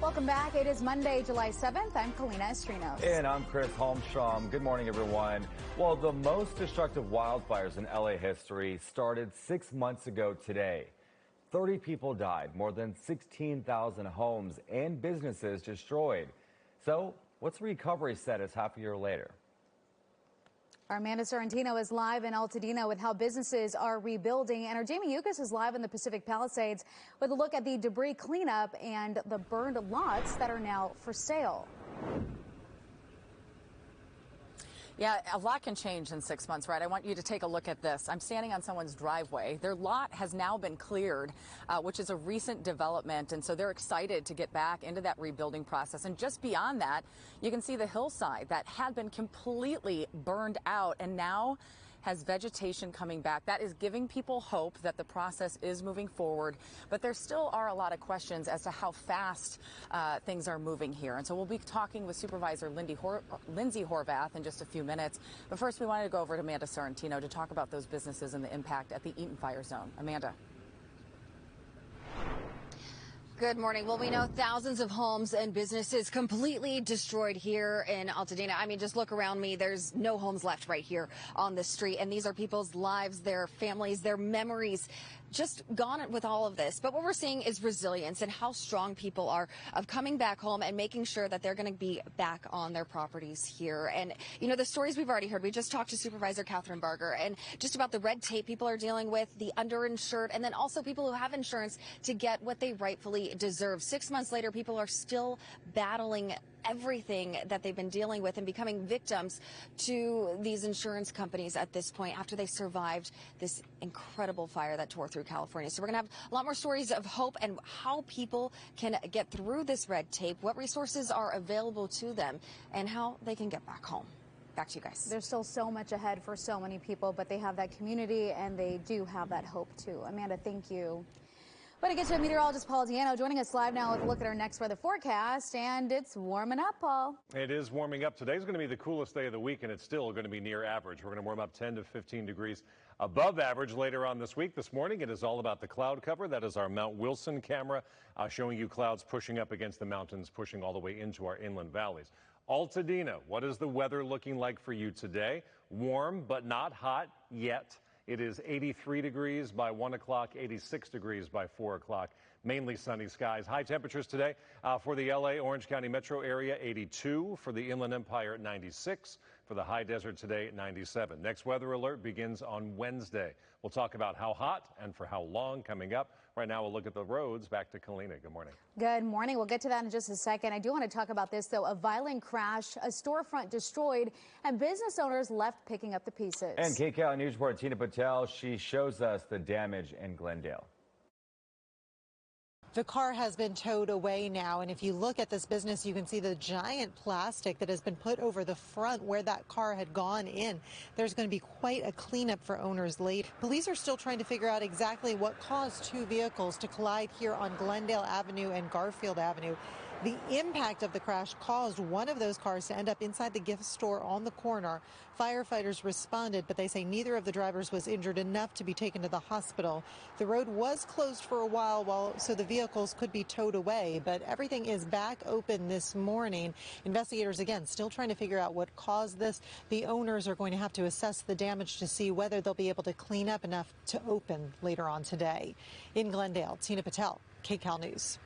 Welcome back. It is Monday, July 7th. I'm Kalina Estrinos. And I'm Chris Holmstrom. Good morning, everyone. Well, the most destructive wildfires in LA history started 6 months ago today. 30 people died, more than 16,000 homes and businesses destroyed. So what's the recovery status half a year later? Our Amanda Sorrentino is live in Altadena with how businesses are rebuilding. And our Jamie Yukas is live in the Pacific Palisades with a look at the debris cleanup and the burned lots that are now for sale. Yeah, a lot can change in 6 months, right? I want you to take a look at this. I'm standing on someone's driveway. Their lot has now been cleared, which is a recent development. And so they're excited to get back into that rebuilding process. And just beyond that, you can see the hillside that had been completely burned out and now has vegetation coming back. That is giving people hope that the process is moving forward. But there still are a lot of questions as to how fast things are moving here. And so we'll be talking with Supervisor Lindsay Horvath in just a few minutes. But first, we wanted to go over to Amanda Sorrentino to talk about those businesses and the impact at the Eaton Fire Zone. Amanda. Good morning. Well, we know thousands of homes and businesses completely destroyed here in Altadena. I mean, just look around me. There's no homes left right here on the street. And these are people's lives, their families, their memories, just gone with all of this. But what we're seeing is resilience and how strong people are of coming back home and making sure that they're going to be back on their properties here. And, you know, the stories we've already heard, we just talked to Supervisor Catherine Barger and just about the red tape people are dealing with, the underinsured, and then also people who have insurance to get what they rightfully deserve. 6 months later, people are still battling everything that they've been dealing with and becoming victims to these insurance companies at this point after they survived this incredible fire that tore through California. So we're going to have a lot more stories of hope and how people can get through this red tape, what resources are available to them, and how they can get back home. Back to you guys. There's still so much ahead for so many people, but they have that community and they do have that hope too. Amanda, thank you. But to get to meteorologist Paul Diano joining us live now with a look at our next weather forecast, and it's warming up, Paul. It is warming up. Today's going to be the coolest day of the week, and it's still going to be near average. We're going to warm up 10 to 15 degrees above average later on this week. This morning, it is all about the cloud cover. That is our Mount Wilson camera showing you clouds pushing up against the mountains, pushing all the way into our inland valleys. Altadena, what is the weather looking like for you today? Warm, but not hot yet. It is 83 degrees by 1 o'clock, 86 degrees by 4 o'clock. Mainly sunny skies. High temperatures today for the L.A. Orange County metro area, 82. For the Inland Empire, 96. For the high desert today, 97. Next weather alert begins on Wednesday. We'll talk about how hot and for how long coming up. Right now, we'll look at the roads. Back to Kalina. Good morning. Good morning. We'll get to that in just a second. I do want to talk about this, though. A violent crash, a storefront destroyed, and business owners left picking up the pieces. And KCAL News reporter Tina Patel, she shows us the damage in Glendale. The car has been towed away now, and if you look at this business, you can see the giant plastic that has been put over the front where that car had gone in. There's going to be quite a cleanup for owners later. Police are still trying to figure out exactly what caused two vehicles to collide here on Glendale Avenue and Garfield Avenue. The impact of the crash caused one of those cars to end up inside the gift store on the corner. Firefighters responded, but they say neither of the drivers was injured enough to be taken to the hospital. The road was closed for a while so the vehicles could be towed away, but everything is back open this morning. Investigators, again, still trying to figure out what caused this. The owners are going to have to assess the damage to see whether they'll be able to clean up enough to open later on today. In Glendale, Tina Patel, KCAL News.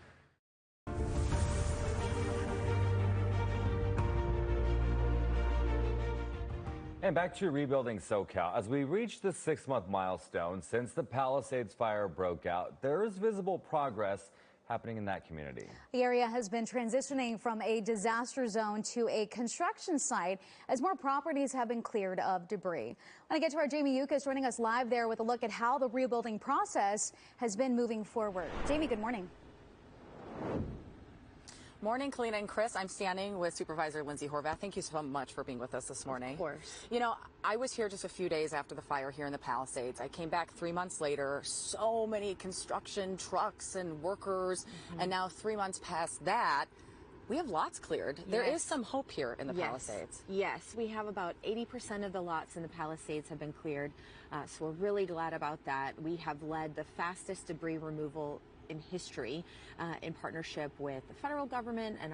And back to rebuilding SoCal. As we reach the 6-month milestone since the Palisades fire broke out, there is visible progress happening in that community. The area has been transitioning from a disaster zone to a construction site as more properties have been cleared of debris. I want to get to our Jamie Yukas joining us live there with a look at how the rebuilding process has been moving forward. Jamie, good morning. Morning, Kalina and Chris. I'm standing with Supervisor Lindsay Horvath. Thank you so much for being with us this morning. Of course. You know, I was here just a few days after the fire here in the Palisades. I came back 3 months later. So many construction trucks and workers. And now 3 months past that, we have lots cleared. There is some hope here in the Palisades. Yes, we have about 80% of the lots in the Palisades have been cleared. So we're really glad about that. We have led the fastest debris removal in history in partnership with the federal government and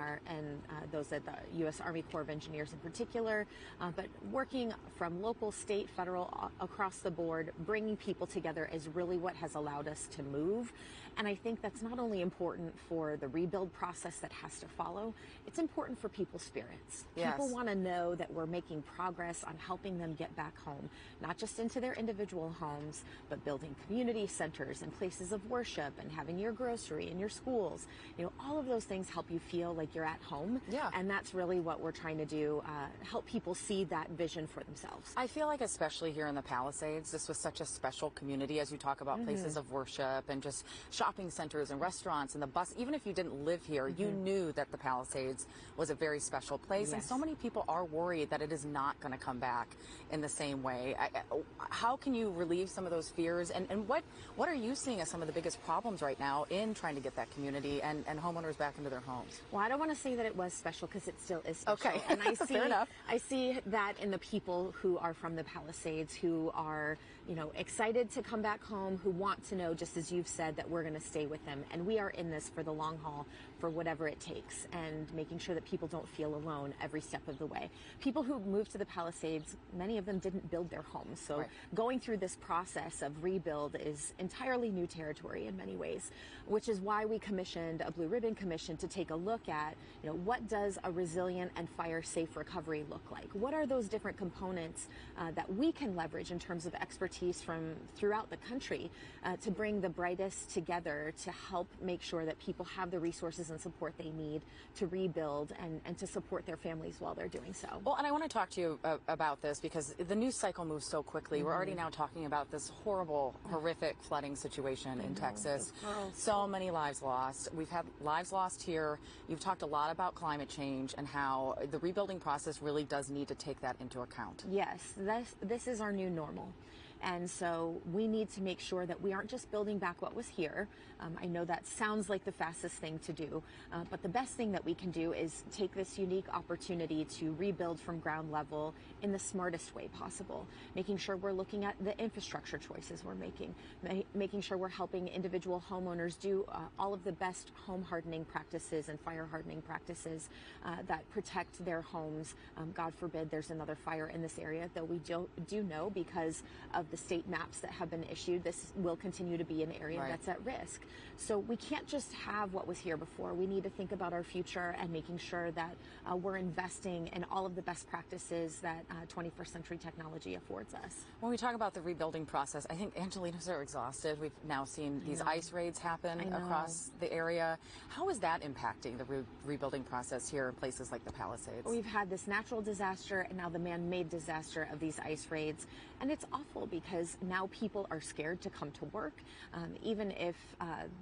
those at the U.S. Army Corps of Engineers in particular, but working from local, state, federal, across the board, bringing people together is really what has allowed us to move. And I think that's not only important for the rebuild process that has to follow, it's important for people's spirits. Yes. People want to know that we're making progress on helping them get back home, not just into their individual homes, but building community centers and places of worship and having your grocery and your schools. You know, all of those things help you feel like you're at home. Yeah. And that's really what we're trying to do, help people see that vision for themselves. I feel like especially here in the Palisades, this was such a special community as you talk about places of worship and just shopping centers and restaurants and the bus. Even if you didn't live here, you knew that the Palisades was a very special place. Yes. And so many people are worried that it is not going to come back in the same way. How can you relieve some of those fears? And what are you seeing as some of the biggest problems right now in trying to get that community and homeowners back into their homes? Well, I don't want to say that it was special because it still is special. Okay, And I see, fair enough. I see that in the people who are from the Palisades, who are, you know, excited to come back home, who want to know, just as you've said, that we're going to stay with them. And we are in this for the long haul, for whatever it takes, and making sure that people don't feel alone every step of the way. People who moved to the Palisades, many of them didn't build their homes. So Right. going through this process of rebuild is entirely new territory in many ways, which is why we commissioned a Blue Ribbon Commission to take a look at, you know, what does a resilient and fire-safe recovery look like? What are those different components that we can leverage in terms of expertise from throughout the country to bring the brightest together to help make sure that people have the resources and support they need to rebuild and to support their families while they're doing so. Well, and I want to talk to you about this because the news cycle moves so quickly. We're already now talking about this horrible, horrific flooding situation in Texas. So many lives lost. We've had lives lost here. You've talked a lot about climate change and how the rebuilding process really does need to take that into account. Yes, this is our new normal. And so we need to make sure that we aren't just building back what was here. I know that sounds like the fastest thing to do, but the best thing that we can do is take this unique opportunity to rebuild from ground level in the smartest way possible, making sure we're looking at the infrastructure choices we're making, making sure we're helping individual homeowners do all of the best home hardening practices and fire hardening practices that protect their homes. God forbid there's another fire in this area, though we do know because of the state maps that have been issued, this will continue to be an area that's at risk. So we can't just have what was here before. We need to think about our future and making sure that we're investing in all of the best practices that 21st century technology affords us. When we talk about the rebuilding process, I think Angelinos are exhausted. We've now seen these ice raids happen across the area. How is that impacting the rebuilding process here in places like the Palisades? We've had this natural disaster and now the man-made disaster of these ice raids. And it's awful because now people are scared to come to work, even if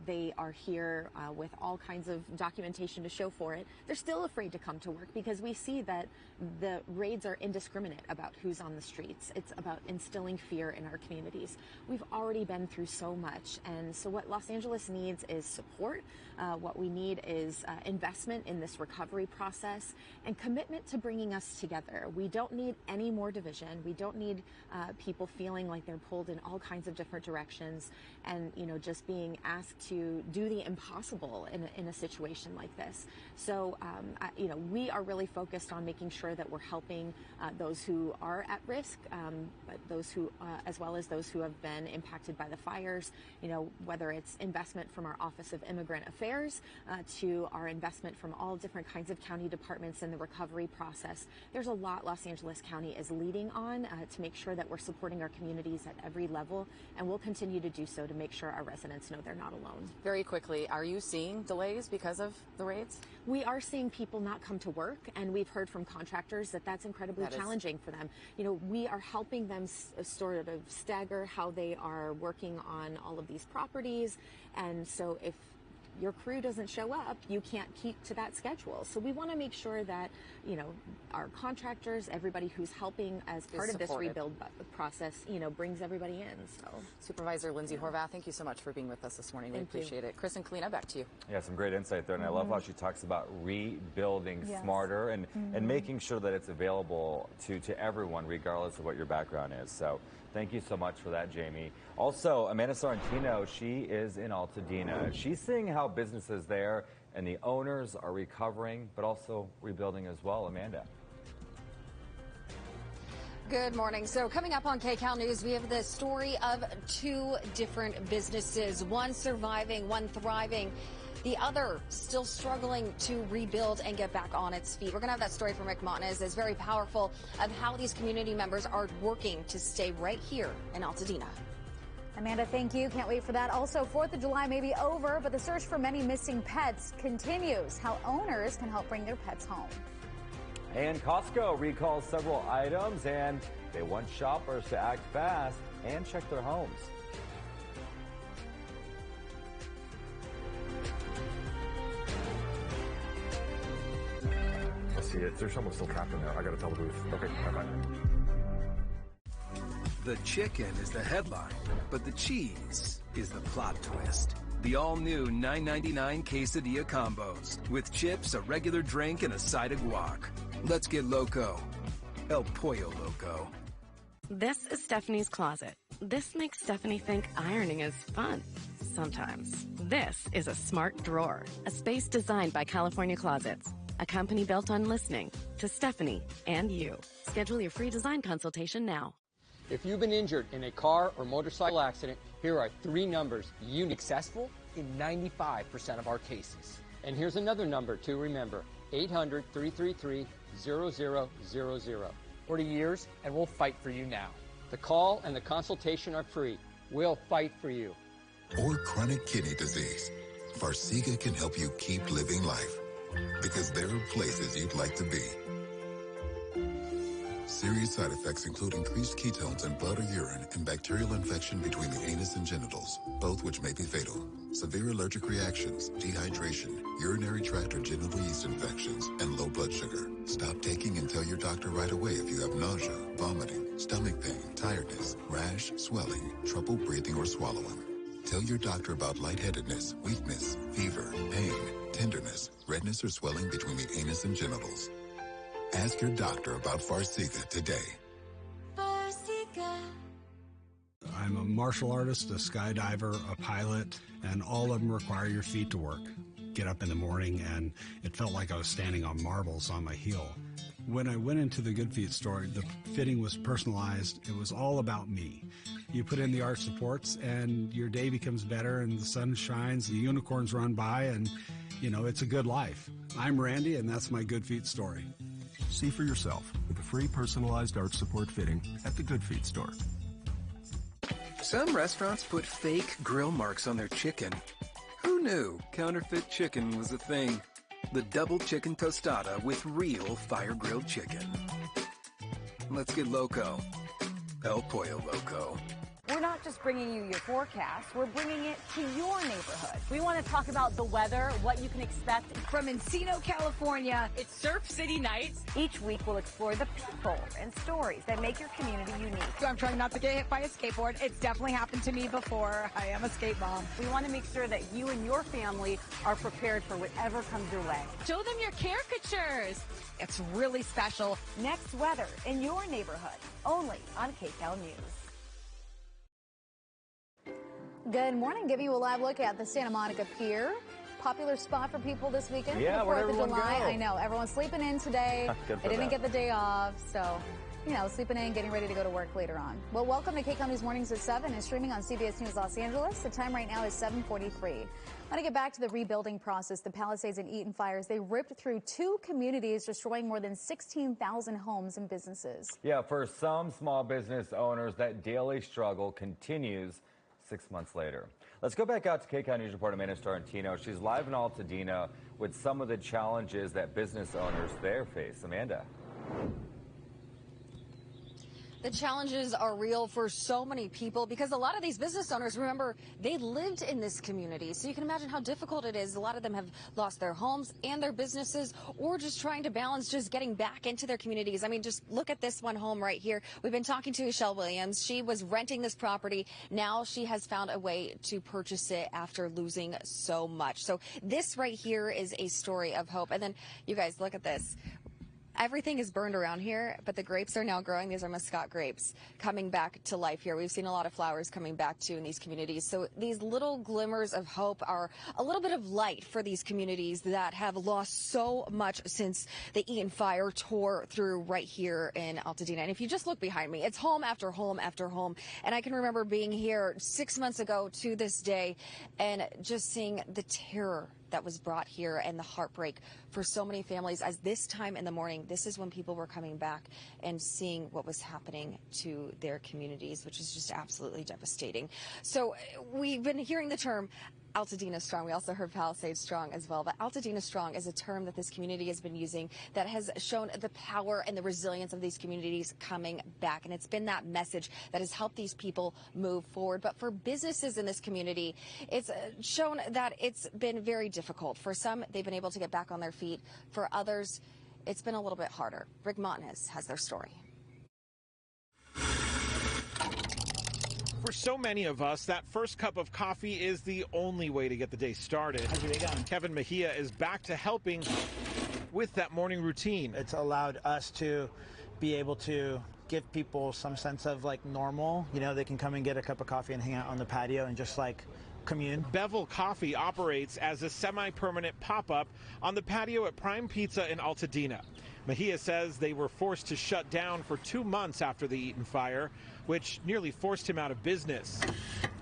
they are here with all kinds of documentation to show for it. They're still afraid to come to work because we see that the raids are indiscriminate about who's on the streets. It's about instilling fear in our communities. We've already been through so much, and so what Los Angeles needs is support. What we need is investment in this recovery process and commitment to bringing us together. We don't need any more division. We don't need people feeling like they're pulled in all kinds of different directions and, you know, just being asked to do the impossible in a situation like this. So, you know, we are really focused on making sure that we're helping those who are at risk, but those who, as well as those who have been impacted by the fires, you know, whether it's investment from our Office of Immigrant Affairs to our investment from all different kinds of county departments in the recovery process. There's a lot Los Angeles County is leading on to make sure that we're supporting our communities at every level, and we'll continue to do so to make sure our residents know they're not alone. Very quickly, are you seeing delays because of the raids? We are seeing people not come to work, and we've heard from contractors that that's incredibly challenging for them. You know, we are helping them sort of stagger how they are working on all of these properties, and so if your crew doesn't show up, you can't keep to that schedule. So we want to make sure that, you know, our contractors, everybody who's helping as part of this rebuild process, you know, brings everybody in. So, Supervisor Lindsay Horvath, thank you so much for being with us this morning. We appreciate it. Chris and Kalina, back to you. Yeah, some great insight there, and I love how she talks about rebuilding smarter and making sure that it's available to everyone, regardless of what your background is. So Thank you so much for that, Jamie. Also, Amanda Sorrentino, she is in Altadena. She's seeing how businesses there and the owners are recovering, but also rebuilding as well. Amanda. Good morning. So coming up on KCAL News, we have the story of two different businesses, one surviving, one thriving, the other still struggling to rebuild and get back on its feet. We're going to have that story from Rick Montanez. It's very powerful of how these community members are working to stay right here in Altadena. Amanda, thank you. Can't wait for that. Also, 4th of July may be over, but the search for many missing pets continues. How owners can help bring their pets home. And Costco recalls several items, and they want shoppers to act fast and check their homes. I see it. There's someone still trapped in there. I gotta tell the booth. Okay, bye-bye. The chicken is the headline, but the cheese is the plot twist. The all-new $9.99 quesadilla combos with chips, a regular drink, and a side of guac. Let's get loco. El Pollo Loco. This is Stephanie's closet. This makes Stephanie think ironing is fun. Sometimes. This is a smart drawer, a space designed by California Closets, a company built on listening to Stephanie and you. Schedule your free design consultation now. If you've been injured in a car or motorcycle accident, here are 3 numbers you need successful in 95% of our cases. And here's another number to remember, 800-333-0000. 40 years, and we'll fight for you now. The call and the consultation are free. We'll fight for you. Or chronic kidney disease. Farxiga can help you keep living life. Because there are places you'd like to be. Serious side effects include increased ketones in blood or urine and bacterial infection between the anus and genitals, both which may be fatal. Severe allergic reactions, dehydration, urinary tract or genital yeast infections, and low blood sugar. Stop taking and tell your doctor right away if you have nausea, vomiting, stomach pain, tiredness, rash, swelling, trouble breathing or swallowing. Tell your doctor about lightheadedness, weakness, fever, pain, tenderness, redness or swelling between the anus and genitals. Ask your doctor about Farxiga today. Farxiga. I'm a martial artist, a skydiver, a pilot, and all of them require your feet to work. Get up in the morning and it felt like I was standing on marbles on my heel. When I went into the Good Feet store, the fitting was personalized. It was all about me. You put in the arch supports and your day becomes better and the sun shines, the unicorns run by, and you know, it's a good life. I'm Randy and that's my Good Feet story. See for yourself with a free personalized arch support fitting at the Good Feet store. Some restaurants put fake grill marks on their chicken. Who knew counterfeit chicken was a thing? The double chicken tostada with real fire-grilled chicken. Let's get loco. El Pollo Loco. We're not just bringing you your forecast, we're bringing it to your neighborhood. We want to talk about the weather, what you can expect from Encino, California. It's Surf City Nights. Each week we'll explore the people and stories that make your community unique. I'm trying not to get hit by a skateboard. It's definitely happened to me before. I am a skate mom. We want to make sure that you and your family are prepared for whatever comes your way. Show them your caricatures. It's really special. Next weather in your neighborhood, only on KCAL News. Good morning. Giving you a live look at the Santa Monica Pier. Popular spot for people this weekend. Yeah, for the 4th of everyone July. go? I know. Everyone's sleeping in today. Good for They didn't them. get the day off, so, you know, sleeping in, getting ready to go to work later on. Well, welcome to KCAL News Mornings at 7 and streaming on CBS News Los Angeles. The time right now is 7:43. I want to get back to the rebuilding process. The Palisades and Eaton fires, they ripped through 2 communities, destroying more than 16,000 homes and businesses. Yeah, for some small business owners, that daily struggle continues 6 months later. Let's go back out to KCAL News reporter Amanda Sorrentino. She's live in Altadena with some of the challenges that business owners there face. Amanda. The challenges are real for so many people because a lot of these business owners, remember, they lived in this community. So you can imagine how difficult it is. A lot of them have lost their homes and their businesses, or just trying to balance just getting back into their communities. I mean, just look at this one home right here. We've been talking to Michelle Williams. She was renting this property. Now she has found a way to purchase it after losing so much. So this right here is a story of hope. And then you guys look at this. Everything is burned around here, but the grapes are now growing. These are Muscat grapes coming back to life here. We've seen a lot of flowers coming back too in these communities. So these little glimmers of hope are a little bit of light for these communities that have lost so much since the Eaton fire tore through right here in Altadena. And if you just look behind me, it's home after home after home. And I can remember being here 6 months ago to this day and just seeing the terror that was brought here and the heartbreak for so many families, as this time in the morning, this is when people were coming back and seeing what was happening to their communities, which is just absolutely devastating. So we've been hearing the term Altadena Strong. We also heard Palisades Strong as well. But Altadena Strong is a term that this community has been using that has shown the power and the resilience of these communities coming back. And it's been that message that has helped these people move forward. But for businesses in this community, it's shown that it's been very difficult. For some, they've been able to get back on their feet. For others, it's been a little bit harder. Rick Montanez has their story. For so many of us, that first cup of coffee is the only way to get the day started. How's your day going? Kevin Mejia is back to helping with that morning routine. It's allowed us to be able to give people some sense of like normal. You know, they can come and get a cup of coffee and hang out on the patio and just like commune. Bevel Coffee operates as a semi-permanent pop-up on the patio at Prime Pizza in Altadena. Mejia says they were forced to shut down for 2 months after the Eaton fire, which nearly forced him out of business.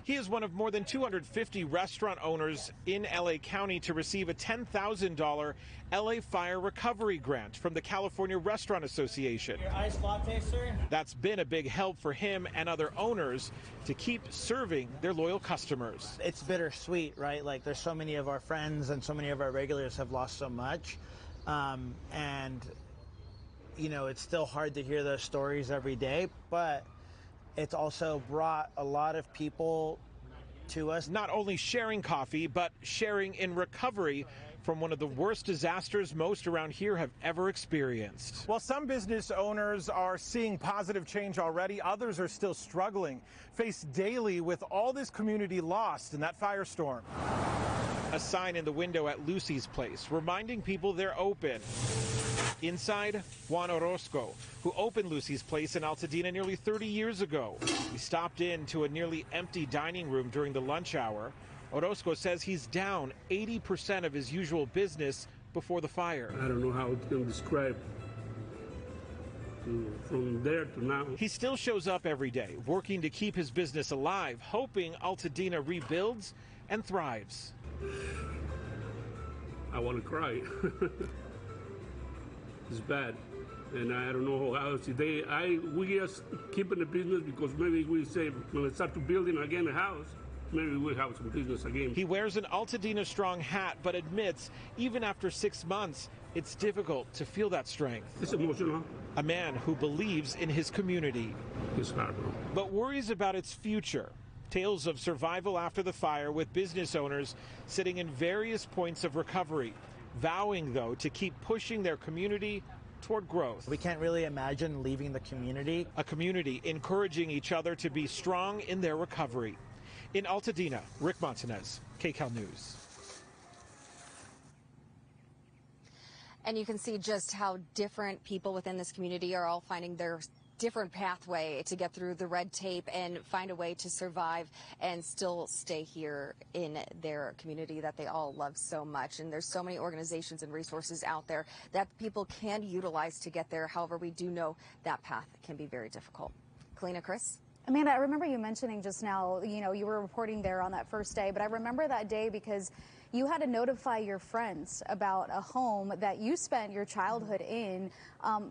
He is one of more than 250 restaurant owners in LA County to receive a $10,000 LA Fire Recovery Grant from the California Restaurant Association. Your iced latte, sir? That's been a big help for him and other owners to keep serving their loyal customers. It's bittersweet, right? Like there's so many of our friends and so many of our regulars have lost so much. And, you know, it's still hard to hear those stories every day, but it's also brought a lot of people to us. Not only sharing coffee, but sharing in recovery from one of the worst disasters most around here have ever experienced. While some business owners are seeing positive change already, others are still struggling, faced daily with all this community lost in that firestorm. A sign in the window at Lucy's place reminding people they're open. Inside, Juan Orozco, who opened Lucy's place in Altadena nearly 30 years ago. He stopped into a nearly empty dining room during the lunch hour. Orozco says he's down 80% of his usual business before the fire. I don't know how it's going to describe from there to now. He still shows up every day, working to keep his business alive, hoping Altadena rebuilds and thrives. I want to cry. It's bad, and I don't know how else. We just keeping the business because maybe we say when we start to building again a house, maybe we'll have some business again. He wears an Altadena Strong hat, but admits even after 6 months, it's difficult to feel that strength. It's emotional. A man who believes in his community. It's hard, but worries about its future. Tales of survival after the fire with business owners sitting in various points of recovery, vowing, though, to keep pushing their community toward growth. We can't really imagine leaving the community. A community encouraging each other to be strong in their recovery. In Altadena, Rick Montanez, KCAL News. And you can see just how different people within this community are all finding their different pathway to get through the red tape and find a way to survive and still stay here in their community that they all love so much. And there's so many organizations and resources out there that people can utilize to get there. However, we do know that path can be very difficult. Kalina, Chris? Amanda, I remember you mentioning just now, you know, you were reporting there on that first day, but I remember that day because you had to notify your friends about a home that you spent your childhood in.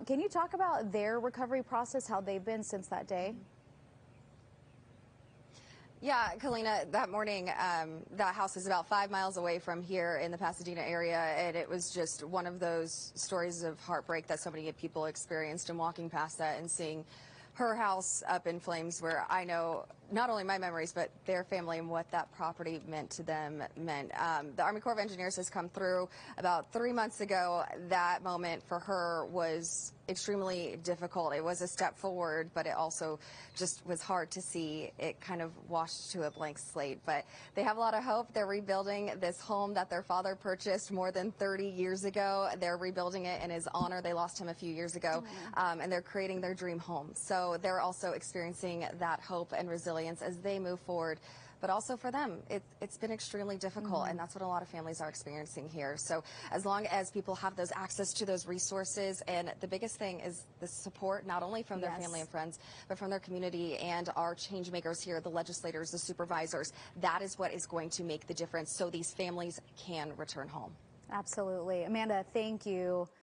Can you talk about their recovery process, how they've been since that day? Yeah, Kalina, that morning, that house is about 5 miles away from here in the Pasadena area, and it was just one of those stories of heartbreak that so many people experienced, and walking past that and seeing her house up in flames, where I know not only my memories, but their family and what that property meant to them meant. The Army Corps of Engineers has come through about 3 months ago. That moment for her was extremely difficult. It was a step forward, but it also just was hard to see it kind of washed to a blank slate. But they have a lot of hope. They're rebuilding this home that their father purchased more than 30 years ago. They're rebuilding it in his honor. They lost him a few years ago, and they're creating their dream home. So they're also experiencing that hope and resilience as they move forward. But also for them, it's been extremely difficult, and that's what a lot of families are experiencing here. So as long as people have those access to those resources, and the biggest thing is the support, not only from their family and friends, but from their community and our change makers here, the legislators, the supervisors, that is what is going to make the difference so these families can return home. Absolutely. Amanda, thank you.